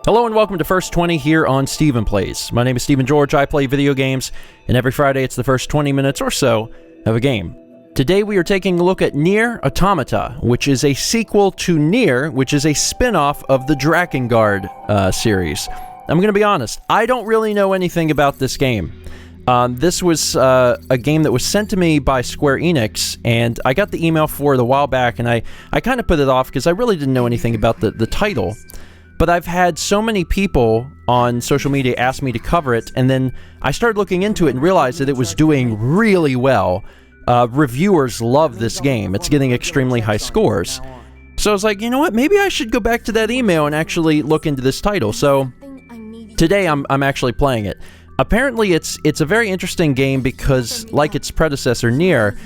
Hello and welcome to First20 here on Steven Plays. My name is Steven George, I play video games, and every Friday it's the first 20 minutes or so of a game. Today we are taking a look at Nier Automata, which is a sequel to Nier, which is a spin-off of the Drakengard series. I'm going to be honest, I don't really know anything about this game. This was a game that was sent to me by Square Enix, and I got the email for it a while back, and I kind of put it off because I really didn't know anything about the title. But I've had so many people on social media ask me to cover it, and then I started looking into it and realized that it was doing really well. Reviewers love this game. It's getting extremely high scores. So I was like, you know what, maybe I should go back to that email and actually look into this title. So today I'm actually playing it. Apparently it's a very interesting game because, like its predecessor Nier,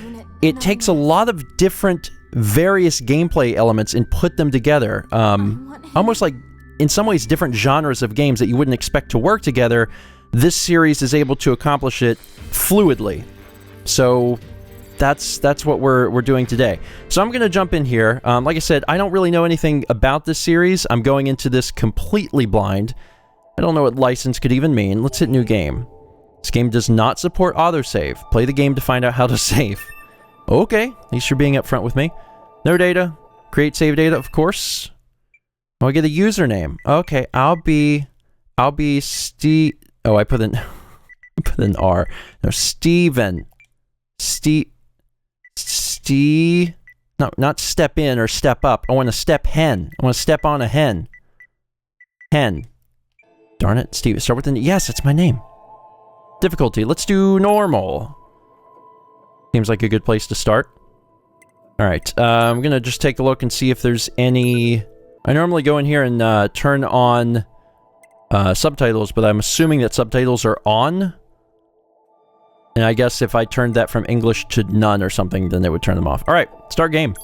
it takes a lot of different various gameplay elements and put them together. Almost like, in some ways, different genres of games that you wouldn't expect to work together. This series is able to accomplish it fluidly. So that's what we're doing today. So I'm going to jump in here. Like I said, I don't really know anything about this series. I'm going into this completely blind. I don't know what license could even mean. Let's hit new game. This game does not support autosave. Play the game to find out how to save. Okay, at least you're being upfront with me. No data. Create save data, of course. Oh, I get a username. Okay, I'll be Steve. Oh, I put an R. No, Steven. Steve. No, not step in or step up. I want to step hen. I want to step on a hen. Hen. Darn it, Steve. Start with an. Yes, that's my name. Difficulty. Let's do normal. Seems like a good place to start. All right. I'm gonna just take a look and see if there's any. I normally go in here and turn on subtitles, but I'm assuming that subtitles are on. And I guess if I turned that from English to none or something, then it would turn them off. Alright, start game.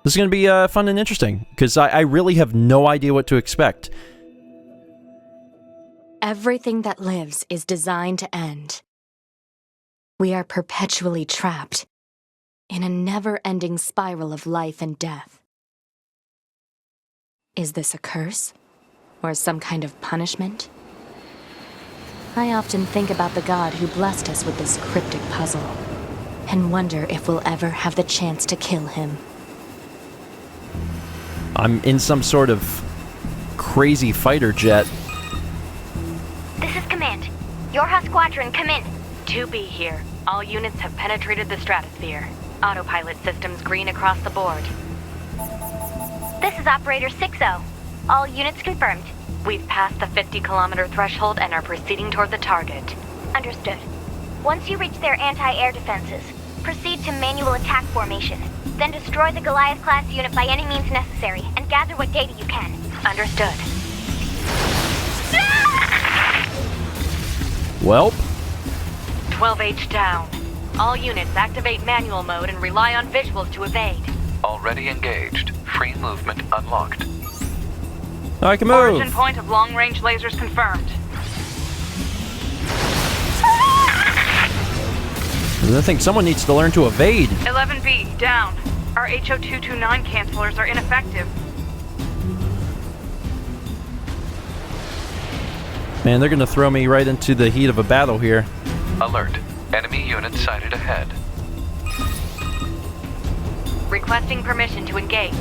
This is going to be fun and interesting, because I really have no idea what to expect. Everything that lives is designed to end. We are perpetually trapped in a never-ending spiral of life and death. Is this a curse? Or some kind of punishment? I often think about the God who blessed us with this cryptic puzzle, and wonder if we'll ever have the chance to kill him. I'm in some sort of crazy fighter jet. This is Command. Yorha Squadron, come in. 2B here. All units have penetrated the stratosphere. Autopilot systems green across the board. This is Operator 6-0. All units confirmed. We've passed the 50-kilometer threshold and are proceeding toward the target. Understood. Once you reach their anti-air defenses, proceed to manual attack formation. Then destroy the Goliath-class unit by any means necessary, and gather what data you can. Understood. Welp. 12H down. All units activate manual mode and rely on visuals to evade. Already engaged. Free movement unlocked. I can move. Origin point of long-range lasers confirmed. I think someone needs to learn to evade. 11B, down. Our HO229 cancelers are ineffective. Man, they're gonna throw me right into the heat of a battle here. Alert. Enemy unit sighted ahead. Requesting permission to engage.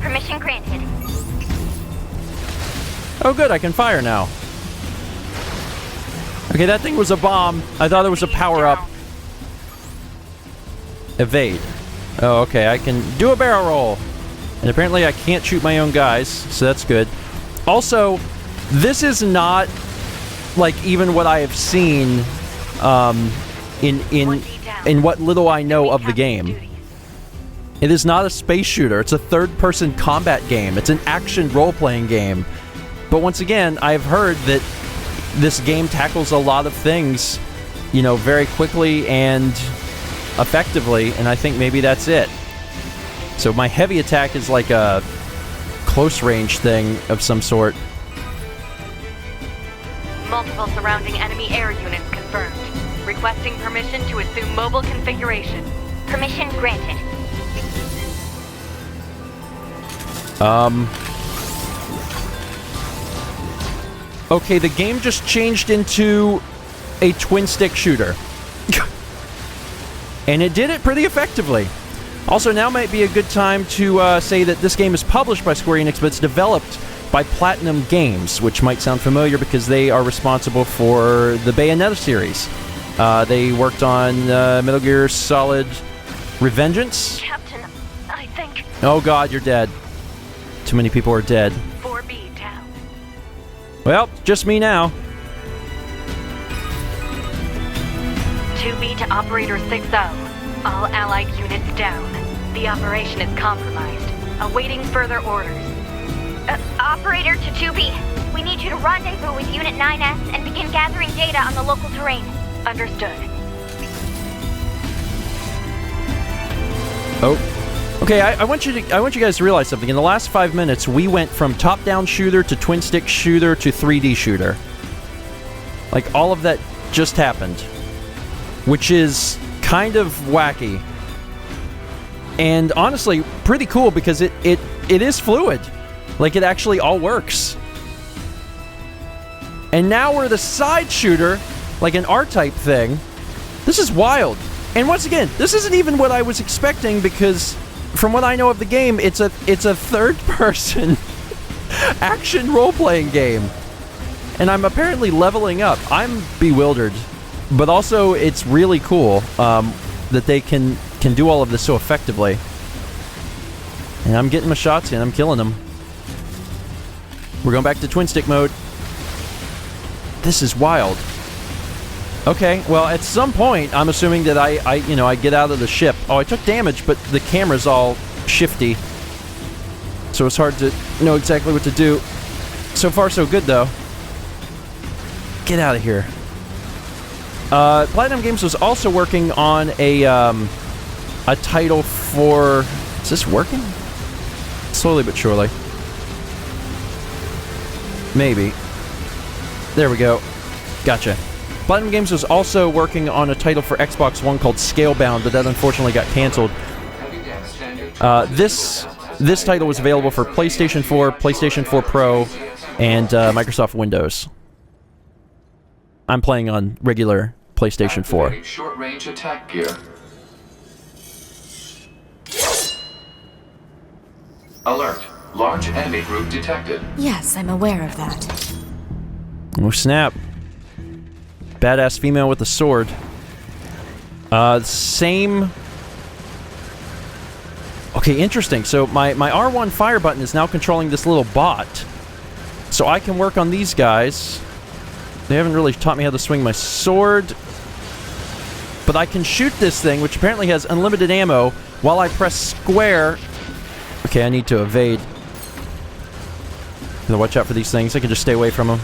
Permission granted. Oh good, I can fire now. Okay, that thing was a bomb. I thought it was a power-up. Evade. Oh, okay, I can do a barrel roll. And apparently I can't shoot my own guys, so that's good. Also, this is not like even what I have seen in what little I know of the game. It is not a space shooter. It's a third-person combat game. It's an action role-playing game. But once again, I've heard that this game tackles a lot of things, you know, very quickly and effectively, and I think maybe that's it. So my heavy attack is like a close-range thing of some sort. Multiple surrounding enemy air units confirmed. Requesting permission to assume mobile configuration. Permission granted. Okay, the game just changed into a twin-stick shooter. And it did it pretty effectively. Also, now might be a good time to say that this game is published by Square Enix, but it's developed by Platinum Games, which might sound familiar because they are responsible for the Bayonetta series. They worked on Metal Gear Solid Revengeance. Captain, I think Oh god, you're dead. Too many people are dead. 4B down. Well, just me now. 2B to Operator 6-0. All Allied units down. The operation is compromised. Awaiting further orders. Operator to 2B. We need you to rendezvous with Unit 9S and begin gathering data on the local terrain. Understood. Oh. Okay, I want you guys to realize something. In the last 5 minutes, we went from top-down shooter to twin-stick shooter to 3D shooter. Like, all of that just happened. Which is kind of wacky. And honestly, pretty cool because it is fluid. Like, it actually all works. And now we're the side shooter, like an R-type thing. This is wild. And once again, this isn't even what I was expecting because from what I know of the game, it's a third-person action role-playing game. And I'm apparently leveling up. I'm bewildered. But also, it's really cool that they can do all of this so effectively. And I'm getting my shots in. I'm killing them. We're going back to twin-stick mode. This is wild. Okay, well, at some point, I'm assuming that I get out of the ship. Oh, I took damage, but the camera's all shifty. So it's hard to know exactly what to do. So far, so good, though. Get out of here. Platinum Games was also working on a title for... Is this working? Slowly but surely. Maybe. There we go. Gotcha. Platinum Games was also working on a title for Xbox One called Scalebound, but that unfortunately got canceled. This title was available for PlayStation 4, PlayStation 4 Pro, and Microsoft Windows. I'm playing on regular PlayStation 4. Short-range attack gear. Alert. Large enemy group detected. Yes, I'm aware of that. Oh, snap. Badass female with a sword. Same... Okay, interesting. So my R1 fire button is now controlling this little bot. So I can work on these guys. They haven't really taught me how to swing my sword. But I can shoot this thing, which apparently has unlimited ammo, while I press square. Okay, I need to evade. Gotta watch out for these things. I can just stay away from them.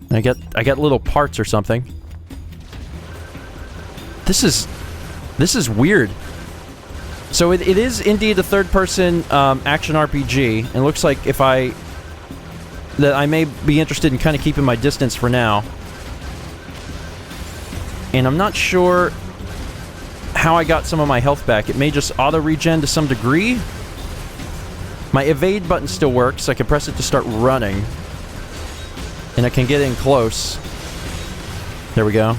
I got little parts or something. This is weird. So it is indeed a third-person action RPG, and it looks like that I may be interested in kind of keeping my distance for now. And I'm not sure how I got some of my health back. It may just auto-regen to some degree. My evade button still works. I can press it to start running. And I can get in close. There we go.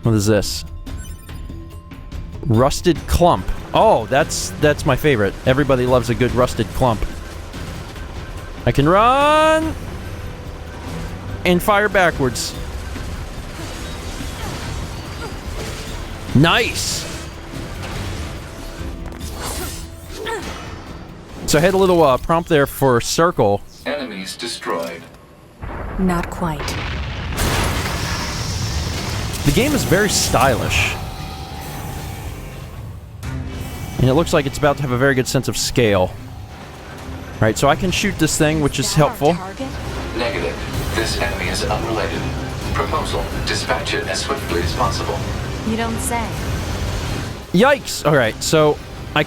What is this? Rusted clump. Oh, that's my favorite. Everybody loves a good rusted clump. I can run and fire backwards. Nice. So I had a little prompt there for circle. Enemies destroyed. Not quite. The game is very stylish. And it looks like it's about to have a very good sense of scale. Right, so I can shoot this thing, which is helpful. Negative. This enemy is unrelated. Proposal. Dispatch it as swiftly as possible. You don't say. Yikes! Alright, so I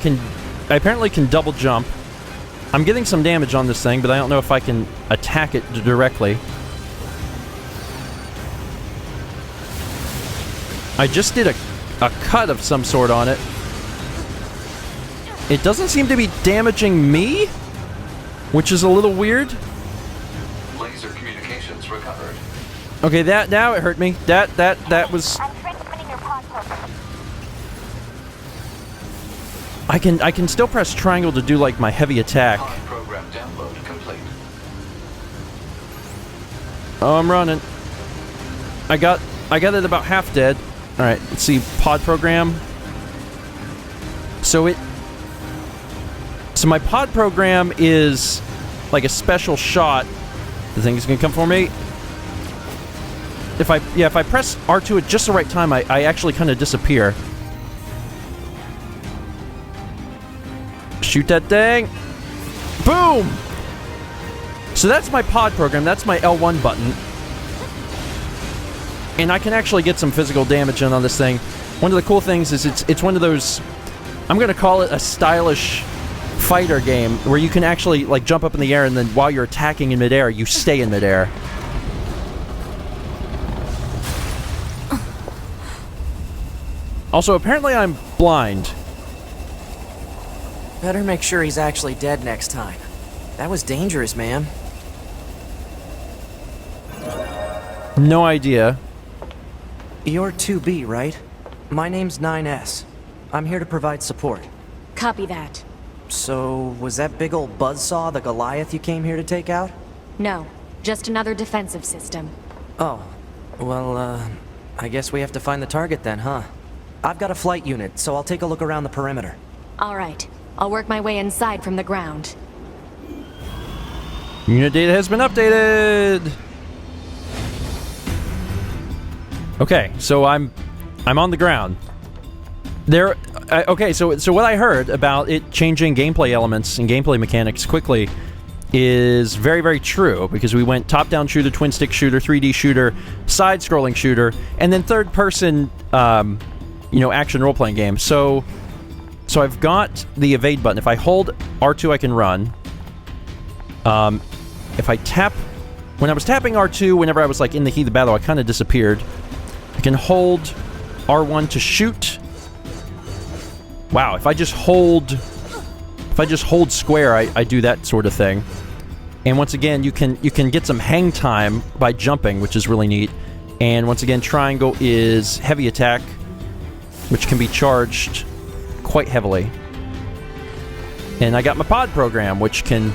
apparently can double jump. I'm getting some damage on this thing, but I don't know if I can attack it directly. I just did a cut of some sort on it. It doesn't seem to be damaging me? which is a little weird. Laser communications recovered. Okay, that now it hurt me. That was. I'm transmitting your pod program. I can still press triangle to do like my heavy attack. Pod program download complete. Oh, I'm running. I got it about half dead. All right, let's see pod program. So my pod program is like a special shot. The thing is gonna come for me. If I press R2 at just the right time, I actually kind of disappear. Shoot that thing. Boom! So that's my pod program. That's my L1 button. And I can actually get some physical damage in on this thing. One of the cool things is it's one of those, I'm going to call it a stylish fighter game, where you can actually like jump up in the air, and then while you're attacking in midair, you stay in midair. Also, apparently I'm blind. Better make sure he's actually dead next time. That was dangerous, man. No idea. You're 2B, right? My name's 9S. I'm here to provide support. Copy that. So, was that big old buzzsaw the Goliath you came here to take out? No, just another defensive system. Oh, well, I guess we have to find the target then, huh? I've got a flight unit, so I'll take a look around the perimeter. All right, I'll work my way inside from the ground. Unit data has been updated. Okay, so I'm on the ground. There. Okay, so what I heard about it changing gameplay elements and gameplay mechanics quickly is very, very true, because we went top-down shooter, twin-stick shooter, 3D shooter, side-scrolling shooter, and then third-person, action role-playing game. So I've got the evade button. If I hold R2, I can run. If I tap... When I was tapping R2, whenever I was, like, in the heat of the battle, I kind of disappeared. I can hold R1 to shoot. Wow, if I just hold square, I do that sort of thing. And once again, you can get some hang time by jumping, which is really neat. And once again, triangle is heavy attack, which can be charged quite heavily. And I got my pod program, which can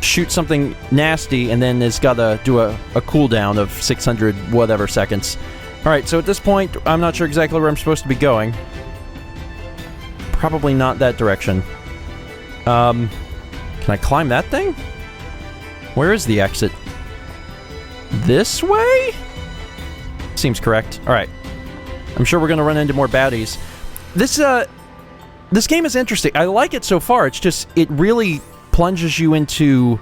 shoot something nasty and then it's got to do a cooldown of 600 whatever seconds. Alright, so at this point, I'm not sure exactly where I'm supposed to be going. Probably not that direction. Can I climb that thing? Where is the exit? This way? Seems correct. Alright. I'm sure we're going to run into more baddies. This game is interesting. I like it so far. It's just, it really plunges you into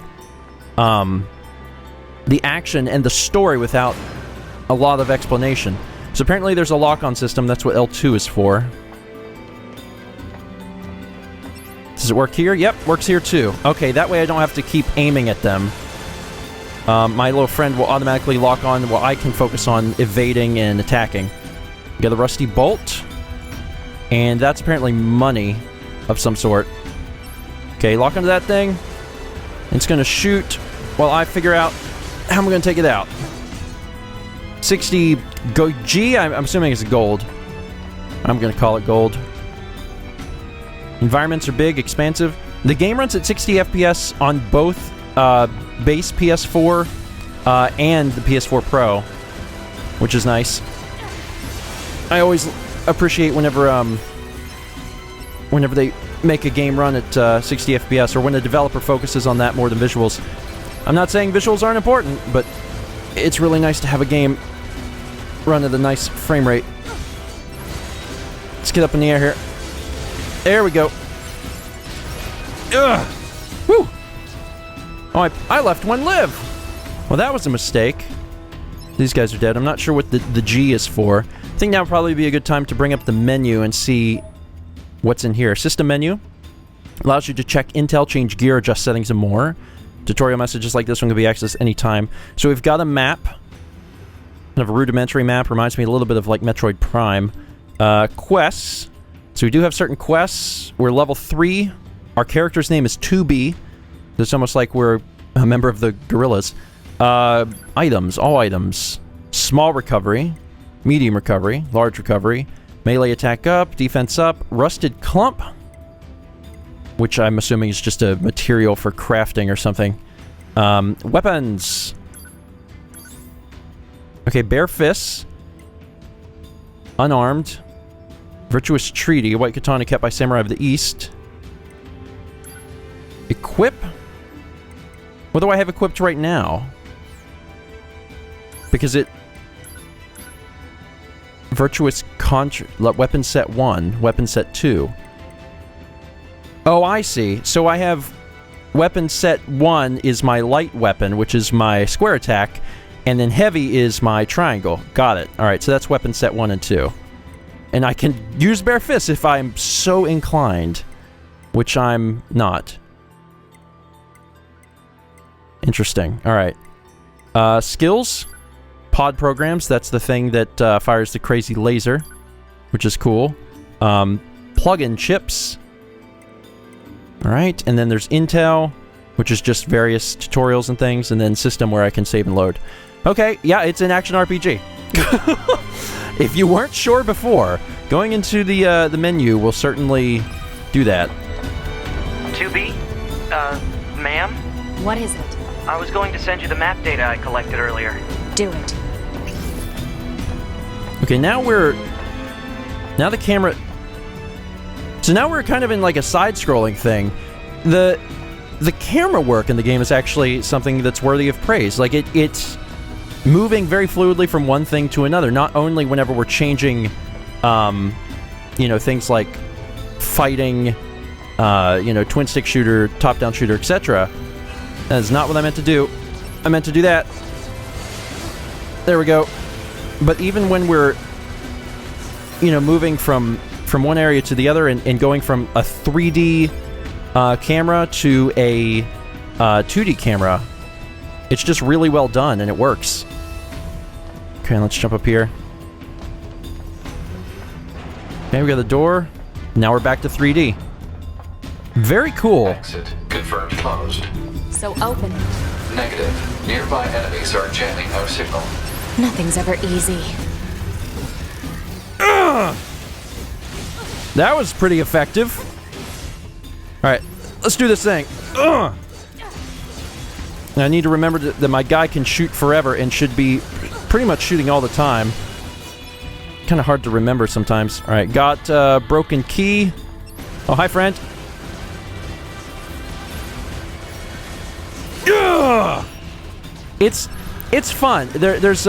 the action and the story without a lot of explanation. So apparently there's a lock-on system. That's what L2 is for. Does it work here? Yep, works here too. Okay, that way I don't have to keep aiming at them. My little friend will automatically lock on while I can focus on evading and attacking. Got a rusty bolt. And that's apparently money of some sort. Okay, lock onto that thing. It's going to shoot while I figure out how I'm going to take it out. 60 G? I'm assuming it's gold. I'm going to call it gold. Environments are big, expansive. The game runs at 60 FPS on both base PS4 and the PS4 Pro, which is nice. I always appreciate whenever they make a game run at 60 FPS, or when a developer focuses on that more than visuals. I'm not saying visuals aren't important, but it's really nice to have a game run at a nice frame rate. Let's get up in the air here. There we go. Ugh! Woo! Oh, I left one live! Well, that was a mistake. These guys are dead. I'm not sure what the G is for. I think now would probably be a good time to bring up the menu and see what's in here. System menu allows you to check intel, change gear, adjust settings, and more. Tutorial messages like this one can be accessed anytime. So we've got a map. Kind of a rudimentary map. Reminds me a little bit of like Metroid Prime. Quests. So we do have certain quests. We're level 3. Our character's name is 2B. It's almost like we're a member of the gorillas. Items, all items. Small recovery, medium recovery, large recovery, melee attack up, defense up, rusted clump, which I'm assuming is just a material for crafting or something. Weapons. Okay, bare fists. Unarmed. Virtuous treaty, a white katana kept by samurai of the east. Equip? What do I have equipped right now? Because it... Virtuous weapon set 1, weapon set 2. Oh, I see. So I have... Weapon set 1 is my light weapon, which is my square attack, and then heavy is my triangle. Got it. Alright, so that's weapon set 1 and 2. And I can use bare fists if I'm so inclined, which I'm not. Interesting. Alright. Skills. Pod programs. That's the thing that fires the crazy laser, which is cool. Plug-in chips. Alright, and then there's Intel, which is just various tutorials and things, and then system where I can save and load. Okay, yeah, it's an action RPG. If you weren't sure before, going into the menu will certainly do that. 2B? Ma'am? What is it? I was going to send you the map data I collected earlier. Do it. Okay, now the camera... So now we're kind of in like a side-scrolling thing. The camera work in the game is actually something that's worthy of praise. Like, it's moving very fluidly from one thing to another, not only whenever we're changing, things like fighting, twin-stick shooter, top-down shooter, etc. That is not what I meant to do. I meant to do that. There we go. But even when we're, moving from one area to the other and going from a 3D camera to a 2D camera, it's just really well done and it works. Okay, let's jump up here. Okay, we got the door. Now we're back to 3D. Very cool. Exit confirmed closed. So open it. Negative. Nearby enemies are jamming our signal. Nothing's ever easy. That was pretty effective. Alright, let's do this thing. Ugh. I need to remember that my guy can shoot forever and should be pretty much shooting all the time. Kind of hard to remember sometimes. Alright, got broken key. Oh, hi, friend. Ugh. It's fun. There's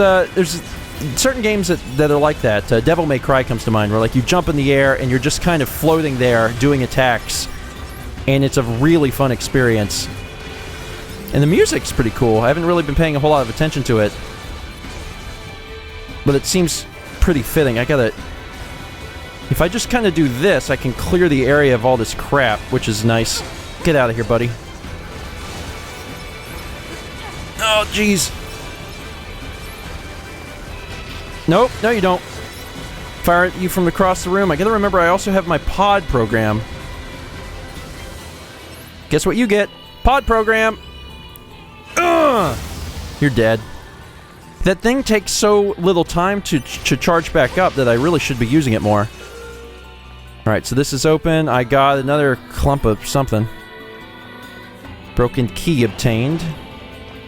certain games that are like that. Devil May Cry comes to mind, where like you jump in the air and you're just kind of floating there doing attacks, and it's a really fun experience. And the music's pretty cool. I haven't really been paying a whole lot of attention to it, but it seems pretty fitting. If I just kind of do this, I can clear the area of all this crap, which is nice. Get out of here, buddy. Oh, jeez. Nope, no you don't. Fire at you from across the room. I gotta remember I also have my pod program. Guess what you get? Pod program! Ugh! You're dead. That thing takes so little time to charge back up that I really should be using it more. Alright, so this is open. I got another clump of something. Broken key obtained.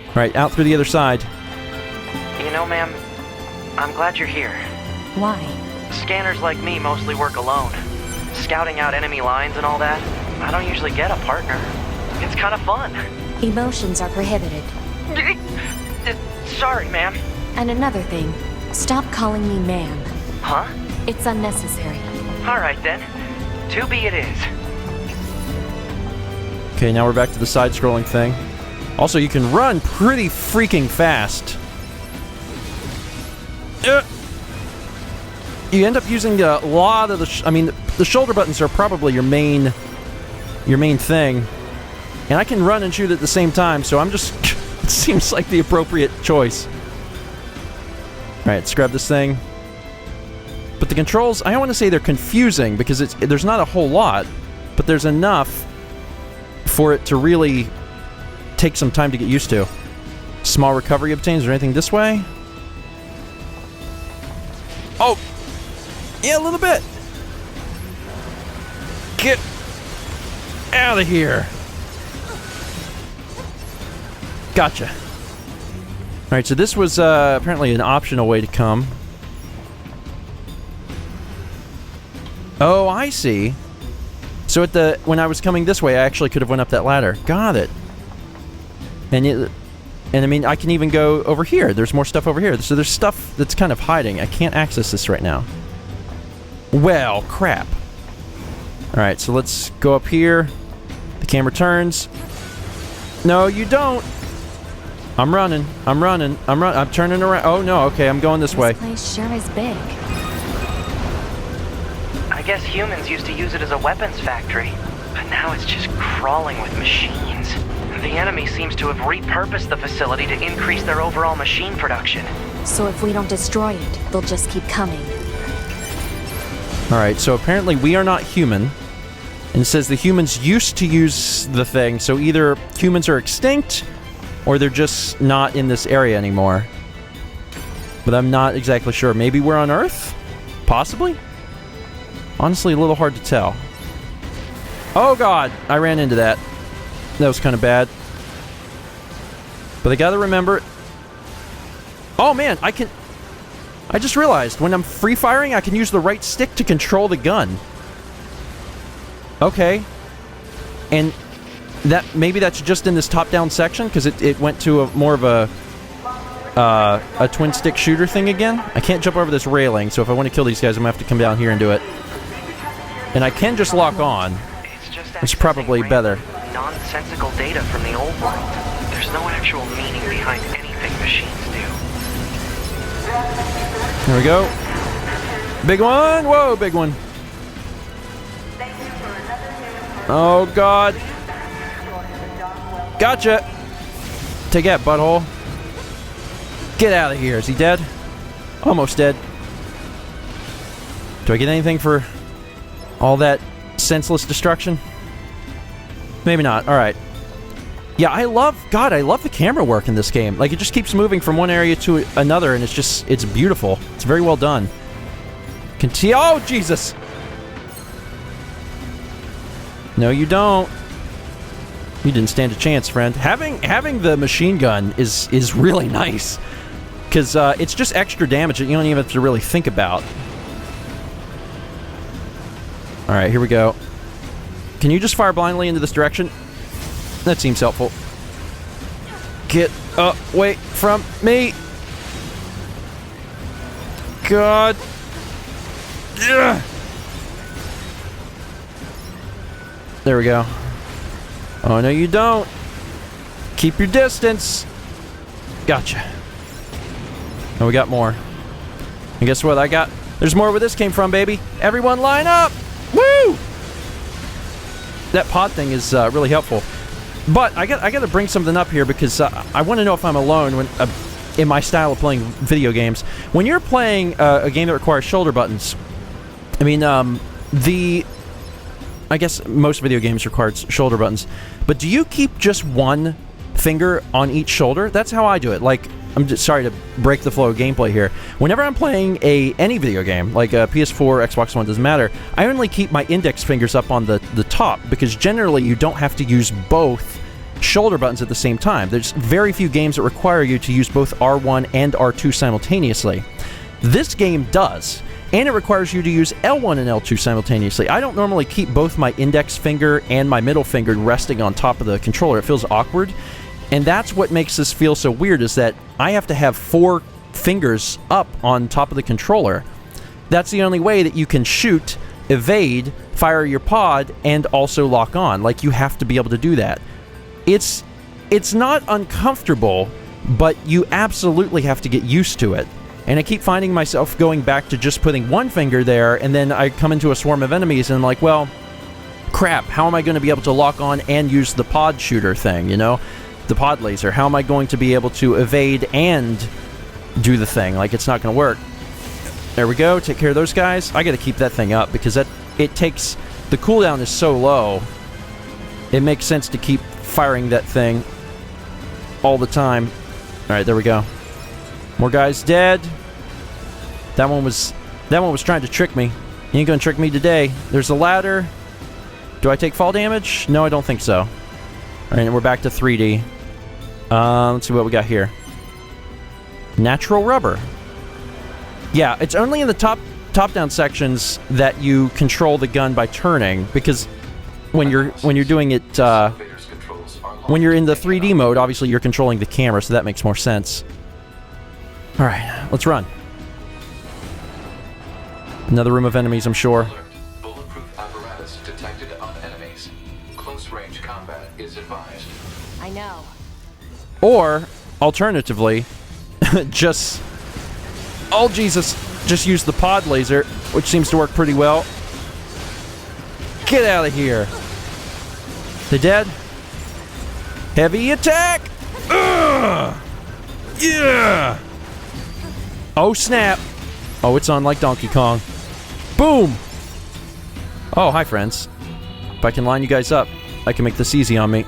Alright, out through the other side. You know, ma'am, I'm glad you're here. Why? Scanners like me mostly work alone. Scouting out enemy lines and all that, I don't usually get a partner. It's kind of fun. Emotions are prohibited. Sorry, ma'am. And another thing, stop calling me ma'am. Huh? It's unnecessary. Alright then. 2B it is. Okay, now we're back to the side-scrolling thing. Also, you can run pretty freaking fast. You end up using a lot of the shoulder buttons are probably your main thing. And I can run and shoot at the same time, so I'm just... it seems like the appropriate choice. Alright, let's grab this thing. But the controls, I don't want to say they're confusing, because there's not a whole lot, but there's enough for it to really takes some time to get used to. Small recovery obtained. Is there anything this way? Oh! Yeah, a little bit! Get out of here! Gotcha. Alright, so this was apparently an optional way to come. Oh, I see. So when I was coming this way, I actually could have went up that ladder. Got it. And I mean, I can even go over here. There's more stuff over here. So there's stuff that's kind of hiding. I can't access this right now. Well, crap. Alright, so let's go up here. The camera turns. No, you don't. I'm running. I'm turning around. Oh, no, okay, I'm going this way. This place sure is big. I guess humans used to use it as a weapons factory, but now it's just crawling with machines. The enemy seems to have repurposed the facility to increase their overall machine production. So if we don't destroy it, they'll just keep coming. Alright, so apparently we are not human. And it says the humans used to use the thing, so either humans are extinct, or they're just not in this area anymore. But I'm not exactly sure. Maybe we're on Earth? Possibly? Honestly, a little hard to tell. Oh god, I ran into that. That was kind of bad. But I gotta remember... Oh man, I just realized, when I'm free firing, I can use the right stick to control the gun. Okay. And maybe that's just in this top-down section, because it went to more of a twin-stick shooter thing again. I can't jump over this railing, so if I want to kill these guys, I'm going to have to come down here and do it. And I can just lock on. It's probably better. Nonsensical data from the old world. There's no actual meaning behind anything machines do. There we go. Big one! Whoa, big one. Oh, God. Gotcha! Take that, butthole. Get out of here. Is he dead? Almost dead. Do I get anything for all that senseless destruction? Maybe not. Alright. Yeah, I love the camera work in this game. Like, it just keeps moving from one area to another, and it's beautiful. It's very well done. Oh, Jesus! No, you don't. You didn't stand a chance, friend. Having the machine gun is really nice. Because it's just extra damage that you don't even have to really think about. Alright, here we go. Can you just fire blindly into this direction? That seems helpful. Get away from me! God! Ugh. There we go. Oh, no, you don't. Keep your distance. Gotcha. Oh, we got more. And guess what? There's more where this came from, baby. Everyone line up! Woo! That pod thing is really helpful. But I got to bring something up here because I want to know if I'm alone when in my style of playing video games. When you're playing a game that requires shoulder buttons, I mean, I guess most video games require shoulder buttons. But do you keep just one finger on each shoulder? That's how I do it. Like, I'm just sorry to break the flow of gameplay here. Whenever I'm playing any video game, like a PS4, Xbox One, doesn't matter, I only keep my index fingers up on the top, because generally you don't have to use both shoulder buttons at the same time. There's very few games that require you to use both R1 and R2 simultaneously. This game does, and it requires you to use L1 and L2 simultaneously. I don't normally keep both my index finger and my middle finger resting on top of the controller. It feels awkward. And that's what makes this feel so weird, is that I have to have 4 fingers up on top of the controller. That's the only way that you can shoot, evade, fire your pod, and also lock on. Like, you have to be able to do that. It's not uncomfortable, but you absolutely have to get used to it. And I keep finding myself going back to just putting one finger there, and then I come into a swarm of enemies, and I'm like, well, crap, how am I going to be able to lock on and use the pod shooter thing, you know? The pod laser. How am I going to be able to evade and do the thing? Like, it's not going to work. There we go. Take care of those guys. I got to keep that thing up because it takes... The cooldown is so low. It makes sense to keep firing that thing. all the time. Alright, there we go. More guys dead. That one was trying to trick me. You ain't gonna trick me today. There's a ladder. Do I take fall damage? No, I don't think so. Alright, we're back to 3D. Let's see what we got here. Natural rubber. Yeah, it's only in the top-down sections that you control the gun by turning, because when you're doing it, when you're in the 3D mode, obviously you're controlling the camera, so that makes more sense. Alright, let's run. Another room of enemies, I'm sure. Bulletproof apparatus detected on enemies. Close-range combat is advised. I know. Or, alternatively, just... Oh, Jesus! Just use the pod laser, which seems to work pretty well. Get out of here! They dead? Heavy attack! Ugh! Yeah! Oh, snap! Oh, it's on like Donkey Kong. Boom! Oh, hi, friends. If I can line you guys up, I can make this easy on me.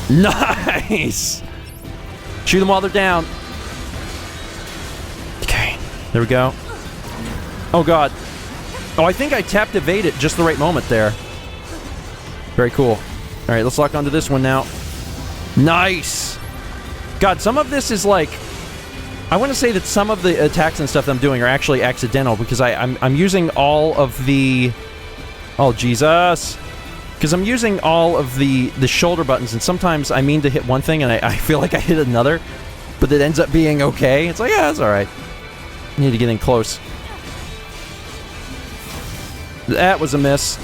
Nice! Shoot them while they're down. Okay, there we go. Oh, God. Oh, I think I tapped evade at just the right moment there. Very cool. Alright, let's lock onto this one now. Nice! God, some of this is like... I want to say that some of the attacks and stuff that I'm doing are actually accidental, because I'm using all of the... Oh, Jesus! Because I'm using all of the shoulder buttons, and sometimes I mean to hit one thing, and I feel like I hit another, but it ends up being okay. It's like, yeah, that's alright. I need to get in close. That was a miss.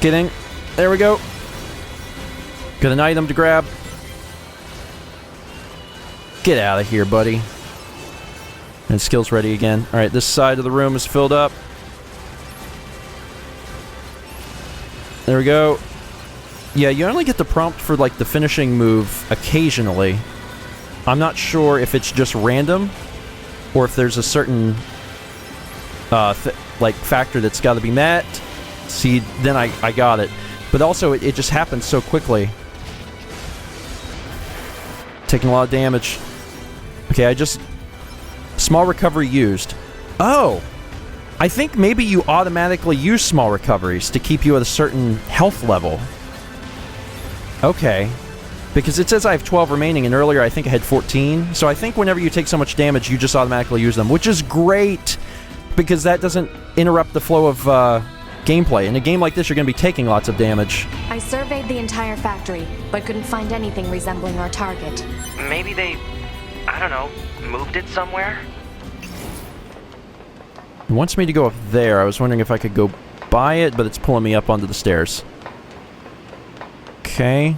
Getting. There we go. Got an item to grab. Get out of here, buddy. And skills ready again. Alright, this side of the room is filled up. There we go. Yeah, you only get the prompt for, like, the finishing move occasionally. I'm not sure if it's just random, or if there's a certain, like, factor that's got to be met. See, then I got it. But also, it just happens so quickly. Taking a lot of damage. Okay, I just... Small recovery used. Oh! I think maybe you automatically use small recoveries to keep you at a certain health level. Okay. Because it says I have 12 remaining, and earlier I think I had 14. So I think whenever you take so much damage, you just automatically use them, which is great! Because that doesn't interrupt the flow of gameplay. In a game like this, you're going to be taking lots of damage. I surveyed the entire factory, but couldn't find anything resembling our target. Maybe they, I don't know, moved it somewhere? It wants me to go up there. I was wondering if I could go by it, but it's pulling me up onto the stairs. Okay.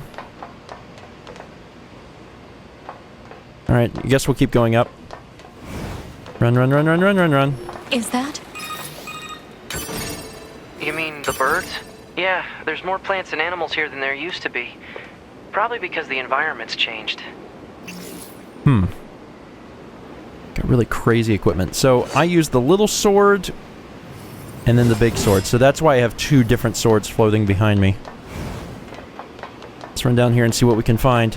Alright, I guess we'll keep going up. Run, run, run, run, run, run, run. Is that? You mean the birds? Yeah, there's more plants and animals here than there used to be. Probably because the environment's changed. Got really crazy equipment. So, I use the little sword and then the big sword. So that's why I have two different swords floating behind me. Let's run down here and see what we can find.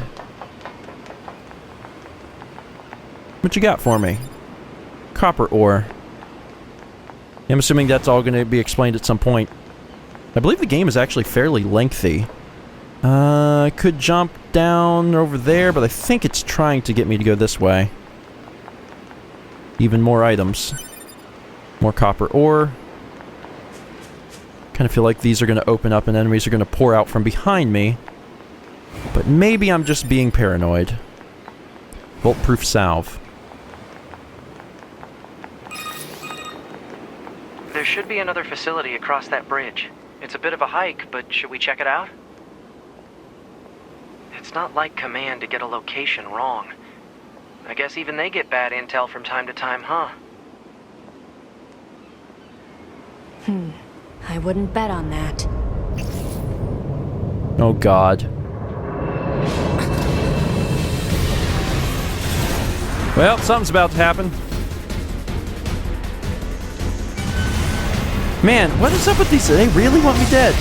What you got for me? Copper ore. I'm assuming that's all going to be explained at some point. I believe the game is actually fairly lengthy. I could jump down over there, but I think it's trying to get me to go this way. Even more items. More copper ore. Kind of feel like these are going to open up and enemies are going to pour out from behind me. But maybe I'm just being paranoid. Bulletproof salve. There should be another facility across that bridge. It's a bit of a hike, but should we check it out? It's not like Command to get a location wrong. I guess even they get bad intel from time to time, huh? I wouldn't bet on that. Oh God. Well, something's about to happen. Man, what is up with these? They really want me dead.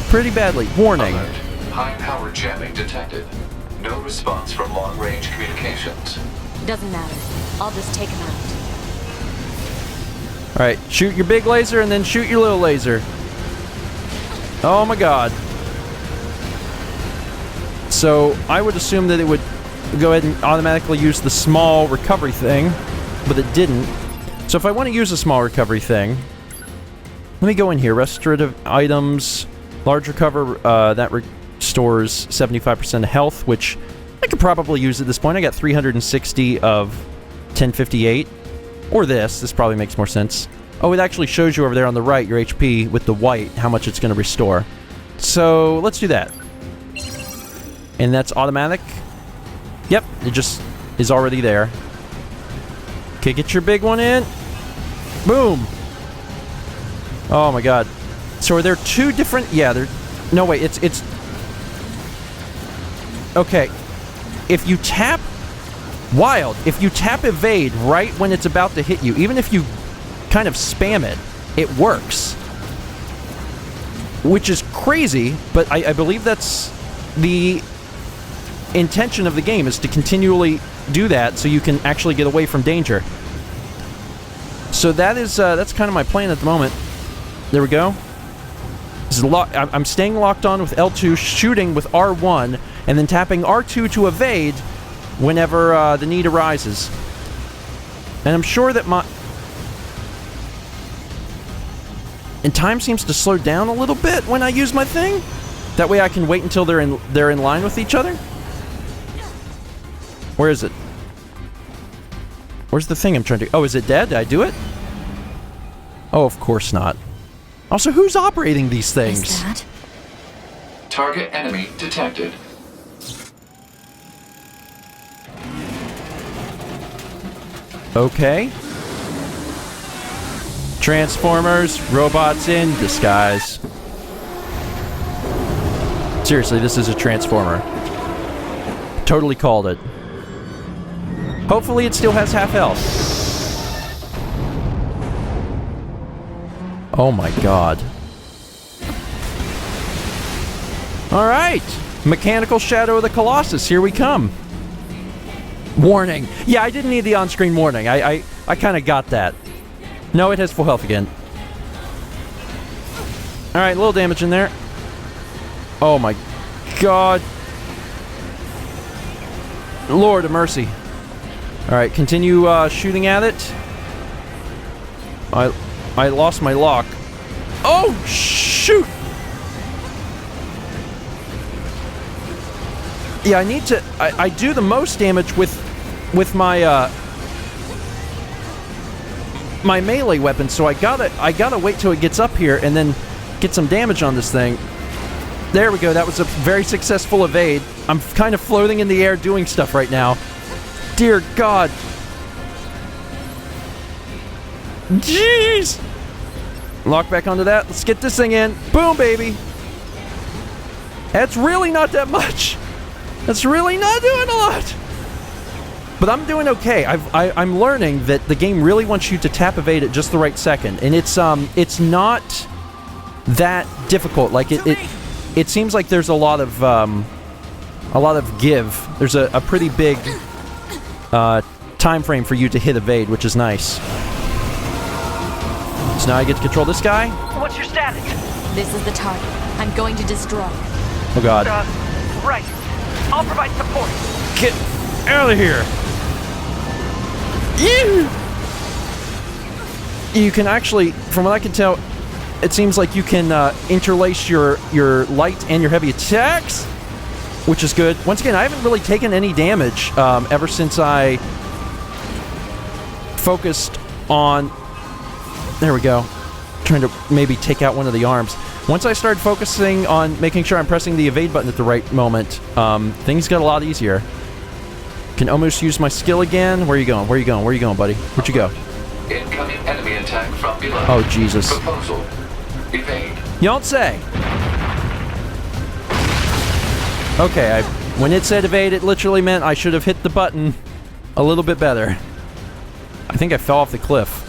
Pretty badly. Warning. Alert. High-power jamming detected. No response from long-range communications. Doesn't matter. I'll just take him out. Alright, shoot your big laser and then shoot your little laser. Oh my god. So, I would assume that it would go ahead and automatically use the small recovery thing, but it didn't. So if I want to use a small recovery thing, let me go in here. Restorative items, large recover, that restores 75% of health, which I could probably use at this point. I got 360 of 1058. Or this probably makes more sense. Oh, it actually shows you over there on the right, your HP with the white, how much it's going to restore. So, let's do that. And that's automatic. Yep, it just is already there. Okay, get your big one in. Boom! Oh my god. So are there two different... Yeah, there... No, wait, it's... Okay. If you tap... Wild. If you tap evade right when it's about to hit you, even if you kind of spam it, it works. Which is crazy, but I believe that's the intention of the game, is to continually do that so you can actually get away from danger. So that is, that's kind of my plan at the moment. There we go. This is I'm staying locked on with L2, shooting with R1, and then tapping R2 to evade whenever the need arises. And I'm sure that my... And time seems to slow down a little bit when I use my thing. That way I can wait until they're in line with each other. Where is it? Where's the thing I'm trying to... Oh, is it dead? Did I do it? Oh, of course not. Also, who's operating these things? Is that? Target enemy detected. Okay. Transformers, robots in disguise. Seriously, this is a Transformer. Totally called it. Hopefully it still has half health. Oh my god. Alright! Mechanical Shadow of the Colossus, here we come. Warning. Yeah, I didn't need the on-screen warning. I kind of got that. No, it has full health again. Alright, a little damage in there. Oh my god. Lord of mercy. Alright, continue shooting at it. I lost my lock. Oh, shoot! Yeah, I need to... I do the most damage with my my melee weapon, so I gotta wait till it gets up here and then get some damage on this thing. There we go. That was a very successful evade. I'm kind of floating in the air doing stuff right now. Dear God. Jeez! Lock back onto that. Let's get this thing in. Boom, baby! That's really not that much. That's really not doing a lot. But I'm doing okay. I'm learning that the game really wants you to tap evade at just the right second, and it's not that difficult. Like it seems like there's a lot of give. There's a pretty big time frame for you to hit evade, which is nice. So now I get to control this guy. What's your status? This is the target. I'm going to destroy. Oh god. Right. I'll provide support. Get out of here. You can actually, from what I can tell, it seems like you can interlace your light and your heavy attacks, which is good. Once again, I haven't really taken any damage ever since I focused on... There we go. Trying to maybe take out one of the arms. Once I started focusing on making sure I'm pressing the evade button at the right moment, things got a lot easier. Can almost use my skill again. Where are you going? Where are you going? Where are you going, buddy? Where'd you go? Incoming enemy attack from below. Oh, Jesus. Proposal. Evade. You don't say. Okay, when it said evade, it literally meant I should have hit the button a little bit better. I think I fell off the cliff.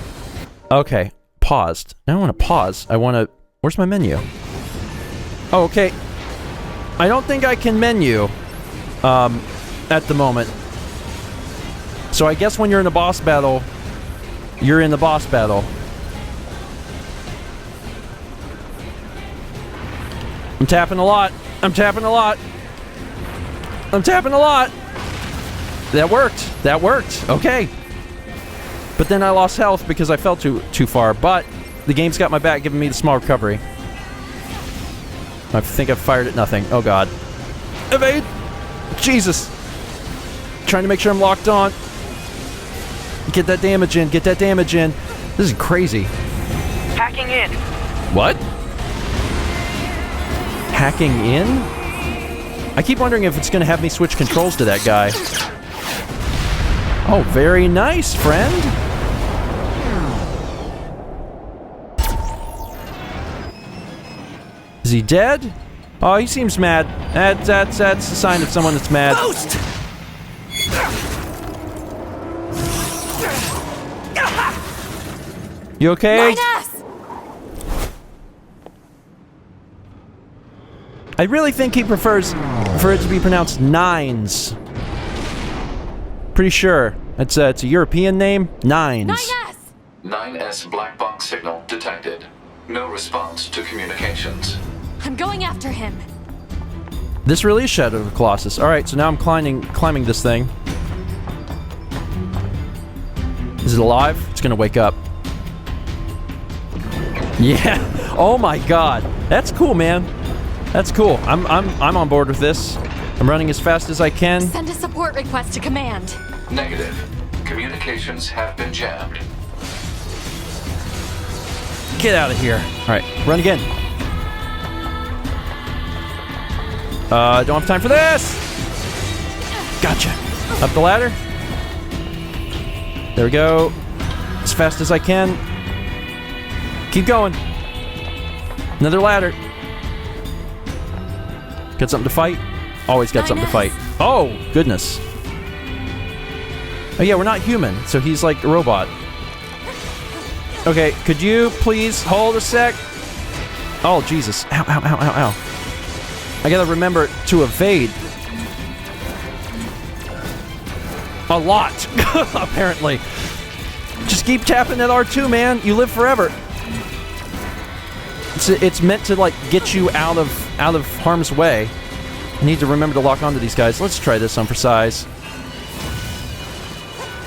Okay, paused. I don't want to pause. I want to... Where's my menu? Oh, okay. I don't think I can menu at the moment. So I guess when you're in a boss battle, you're in the boss battle. I'm tapping a lot. I'm tapping a lot. I'm tapping a lot. That worked. That worked. Okay. But then I lost health because I fell too far. But the game's got my back, giving me the small recovery. I think I've fired at nothing. Oh, God. Evade! Jesus! Trying to make sure I'm locked on. Get that damage in. Get that damage in. This is crazy. Hacking in. What? Hacking in? I keep wondering if it's going to have me switch controls to that guy. Oh, very nice, friend. Is he dead? Oh, he seems mad. That's a sign of someone that's mad. Ghost! You okay? 9S! I really think he prefers for it to be pronounced Nines. Pretty sure. It's a European name. Nines. 9S! 9S black box signal detected. No response to communications. I'm going after him. This really is Shadow of the Colossus. Alright, so now I'm climbing this thing. Is it alive? It's gonna wake up. Yeah. Oh my god. That's cool, man. That's cool. I'm on board with this. I'm running as fast as I can. Send a support request to command. Negative. Communications have been jammed. Get out of here. Alright, run again. Don't have time for this! Gotcha. Up the ladder. There we go. As fast as I can. Keep going. Another ladder. Got something to fight? Always got something to fight. Oh, goodness. Oh yeah, we're not human, so he's like a robot. Okay, could you please hold a sec? Oh, Jesus. Ow, ow, ow, ow, ow. I gotta remember to evade. A lot, apparently. Just keep tapping that R2, man. You live forever. It's meant to, like, get you out of harm's way. I need to remember to lock onto these guys. Let's try this on for size.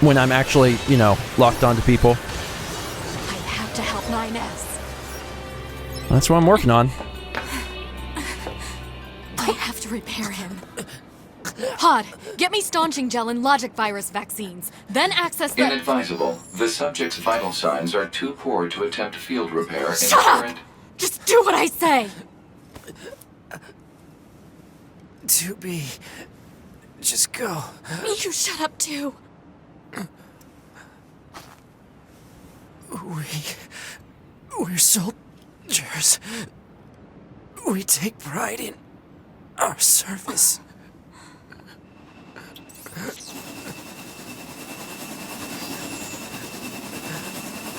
When I'm actually, you know, locked onto people. I have to help 9S. That's what I'm working on. I have to repair him. Pod, get me staunching gel and logic virus vaccines. Then access the... Inadvisable. The subject's vital signs are too poor to attempt field repair in Shut up! current... Just do what I say! 2B. Just go. You shut up too. We're soldiers. We take pride in our service.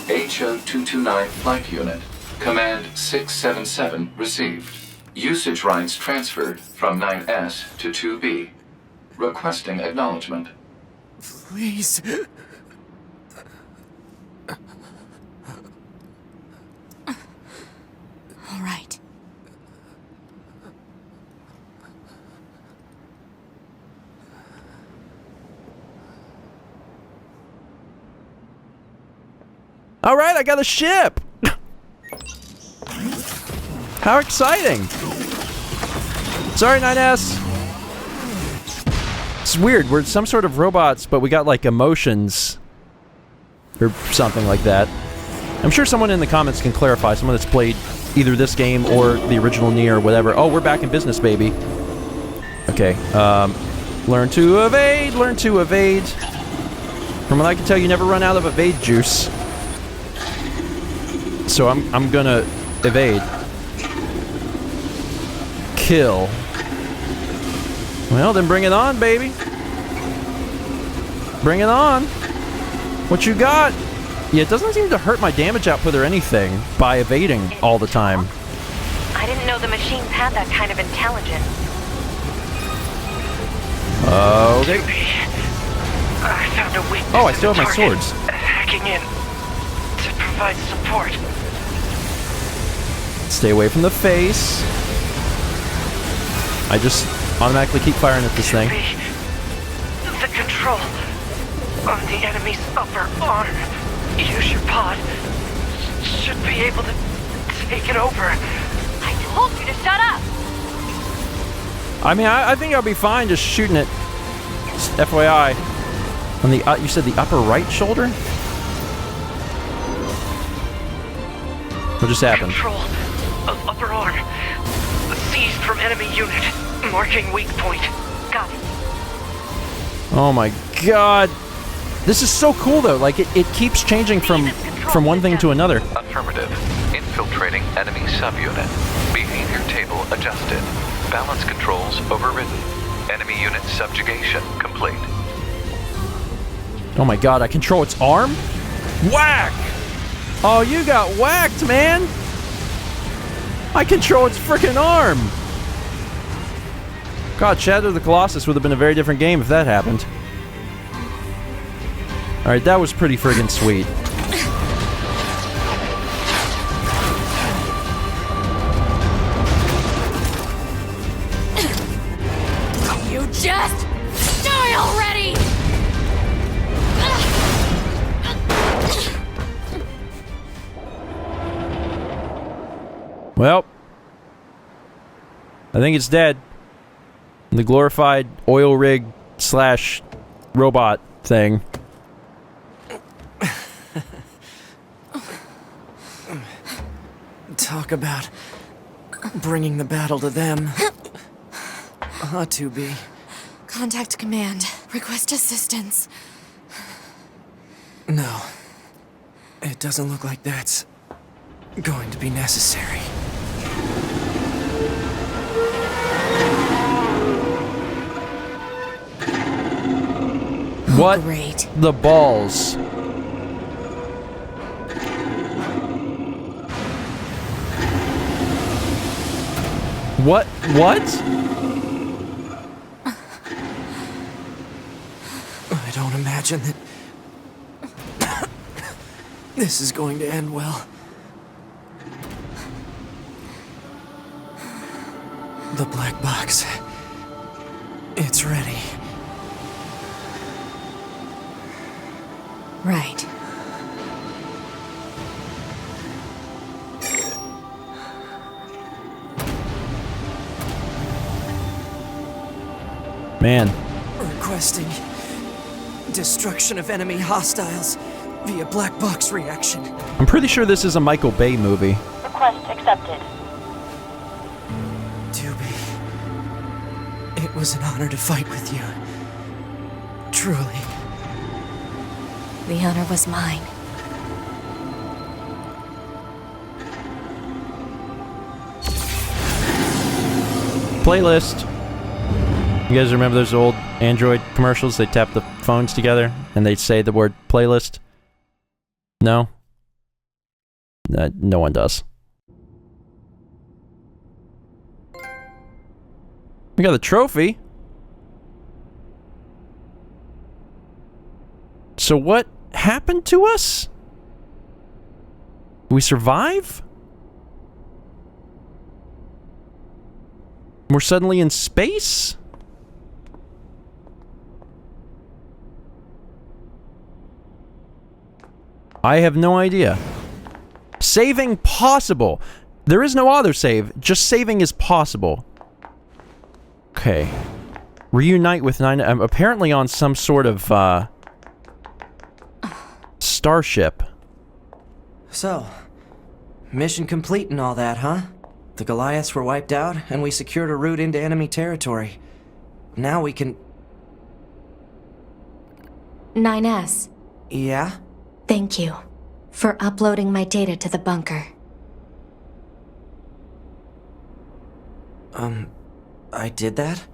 HO229 Flight Unit. Command 677 received. Usage rights transferred from 9S to 2B. Requesting acknowledgement. Please. All right. All right, I got a ship. How exciting! Sorry, 9S. It's weird. We're some sort of robots, but we got like emotions or something like that. I'm sure someone in the comments can clarify. Someone that's played either this game or the original Nier or whatever. Oh, we're back in business, baby. Okay. Learn to evade. Learn to evade. From what I can tell, you never run out of evade juice. So I'm gonna evade. Kill. Well, then bring it on, baby. Bring it on. What you got? Yeah, it doesn't seem to hurt my damage output or anything by evading all the time. I didn't know the machines had that kind of intelligence. Okay. I found a weakness. Oh, I still in the have my target. swords. Hacking in to provide support. Stay away from the face. I just automatically keep firing at this thing. The control on the enemy's upper arm. Use your pod. Should be able to take it over. I told you to shut up! I mean, I think I'll be fine just shooting it. Just FYI. On the, you said the upper right shoulder? What just happened? Control of upper arm. Seized from enemy unit. Marking weak point. Got it. Oh my god. This is so cool though. Like it keeps changing from one thing to another. Affirmative. Infiltrating enemy subunit. Behavior table adjusted. Balance controls overridden. Enemy unit subjugation complete. Oh my god, I control its arm? Whack! Oh, you got whacked, man! I control its freaking arm! God, Shadow of the Colossus would have been a very different game if that happened. Alright, that was pretty friggin' sweet. You just die already! Well, I think it's dead. The glorified oil rig slash robot thing. Talk about bringing the battle to them. 2B. Contact command. Request assistance. No. It doesn't look like that's going to be necessary. What Great. the balls? What? I don't imagine that this is going to end well. The black box. It's ready. Right. Man. Requesting destruction of enemy hostiles via black box reaction. I'm pretty sure this is a Michael Bay movie. Request accepted. 2B. It was an honor to fight with you. Truly. The honor was mine. Playlist. You guys remember those old Android commercials? They tap the phones together and they'd say the word playlist? No? No one does. We got the trophy. So what happened to us? We survive? We're suddenly in space? I have no idea. Saving possible. There is no autosave. Just saving is possible. Okay. Reunite with 9. I'm apparently on some sort of, starship. So, mission complete and all that, huh? The Goliaths were wiped out, and we secured a route into enemy territory. Now we can... 9S. Yeah? Thank you for uploading my data to the bunker. I did that?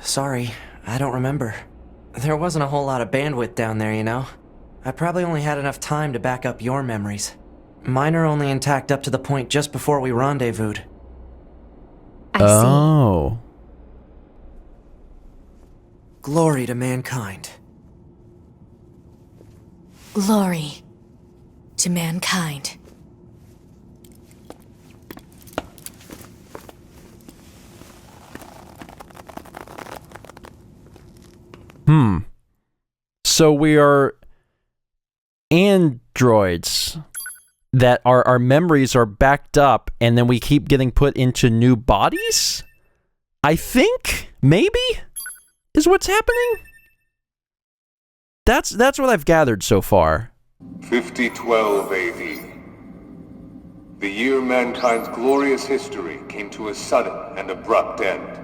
Sorry, I don't remember. There wasn't a whole lot of bandwidth down there, you know? I probably only had enough time to back up your memories. Mine are only intact up to the point just before we rendezvoused. I see. Oh. Glory to mankind. Glory to mankind. So we are androids that our memories are backed up and then we keep getting put into new bodies? I think, maybe, is what's happening? That's what I've gathered so far. 5012 AD. The year mankind's glorious history came to a sudden and abrupt end,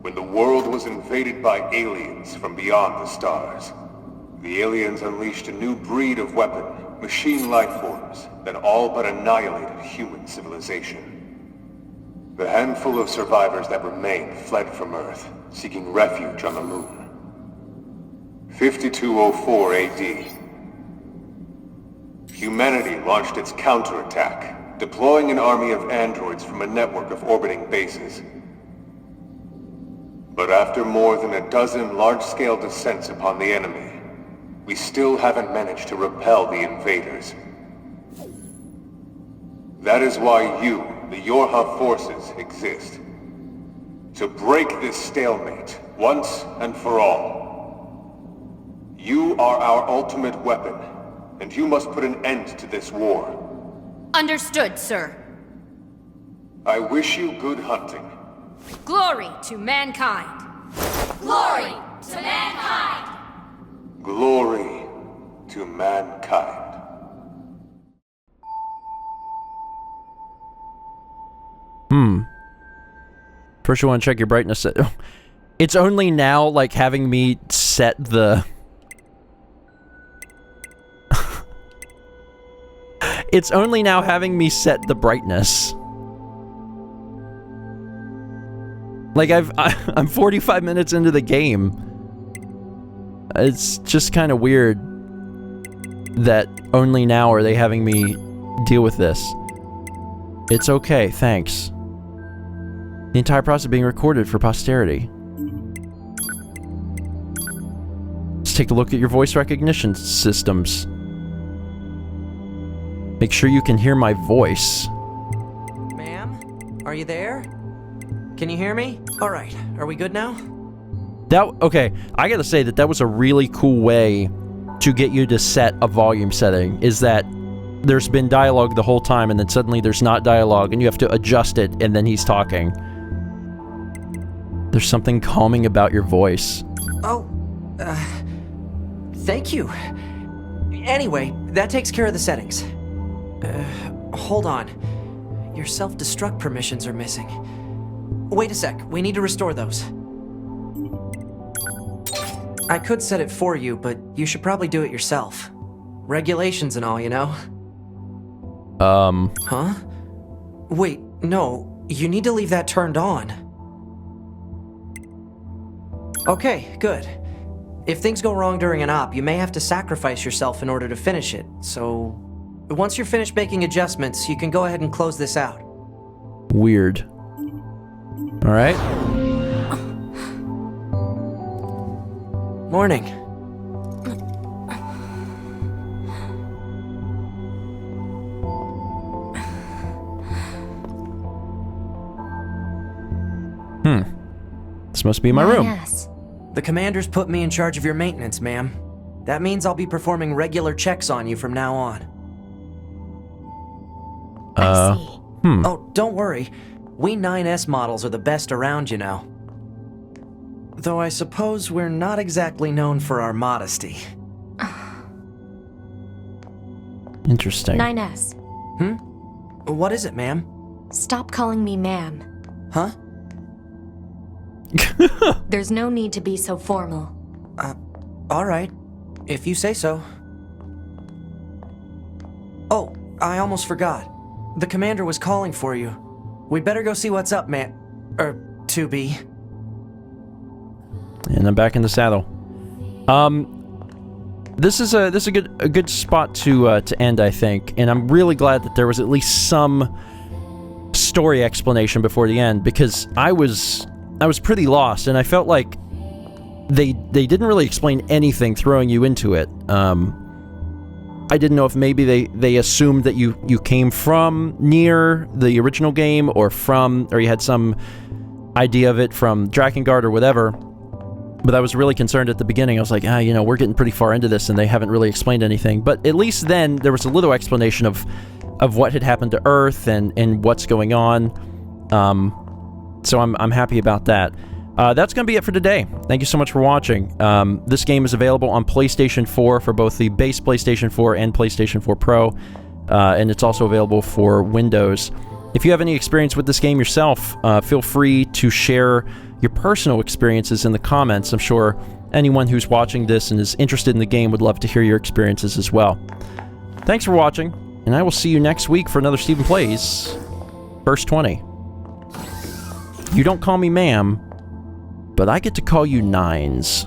when the world was invaded by aliens from beyond the stars. The aliens unleashed a new breed of weapon, machine life forms, that all but annihilated human civilization. The handful of survivors that remained fled from Earth, seeking refuge on the moon. 5204 AD. Humanity launched its counterattack, deploying an army of androids from a network of orbiting bases. But after more than a dozen large-scale descents upon the enemy, we still haven't managed to repel the invaders. That is why you, the Yorha forces, exist. To break this stalemate, once and for all. You are our ultimate weapon, and you must put an end to this war. Understood, sir. I wish you good hunting. Glory to mankind. Glory to mankind. Glory to mankind. First you want to check your brightness. It's only now, like, having me set the... It's only now having me set the brightness. Like, I'm 45 minutes into the game. It's just kind of weird that only now are they having me deal with this. It's okay, thanks. The entire process being recorded for posterity. Let's take a look at your voice recognition systems. Make sure you can hear my voice. Ma'am? Are you there? Can you hear me? Alright, are we good now? Okay, I gotta say that was a really cool way to get you to set a volume setting, is that there's been dialogue the whole time and then suddenly there's not dialogue and you have to adjust it and then he's talking. There's something calming about your voice. Oh, thank you. Anyway, that takes care of the settings. Hold on. Your self-destruct permissions are missing. Wait a sec, we need to restore those. I could set it for you, but you should probably do it yourself. Regulations and all, you know? Huh? Wait, no, you need to leave that turned on. Okay, good. If things go wrong during an op, you may have to sacrifice yourself in order to finish it, so... Once you're finished making adjustments, you can go ahead and close this out. Weird. Alright. Morning. This must be my room. Yes. The commander's put me in charge of your maintenance, ma'am. That means I'll be performing regular checks on you from now on. I see. Oh, don't worry. We 9S models are the best around, you know. Though I suppose we're not exactly known for our modesty. Interesting. 9S. What is it, ma'am? Stop calling me ma'am. Huh? There's no need to be so formal. Alright. If you say so. Oh, I almost forgot. The commander was calling for you. We'd better go see what's up, man. 2B. And I'm back in the saddle. This is a good spot to end, I think, and I'm really glad that there was at least some story explanation before the end, because I was pretty lost, and I felt like they didn't really explain anything throwing you into it. I didn't know if maybe they assumed that you came from Nier, the original game, or you had some idea of it from Drakengard or whatever. But I was really concerned at the beginning. I was like, we're getting pretty far into this and they haven't really explained anything. But at least then there was a little explanation of what had happened to Earth and what's going on. So I'm happy about that. That's going to be it for today. Thank you so much for watching. This game is available on PlayStation 4 for both the base PlayStation 4 and PlayStation 4 Pro, and it's also available for Windows. If you have any experience with this game yourself, feel free to share your personal experiences in the comments. I'm sure anyone who's watching this and is interested in the game would love to hear your experiences as well. Thanks for watching, and I will see you next week for another Stephen Plays First20. You don't call me ma'am, but I get to call you Nines.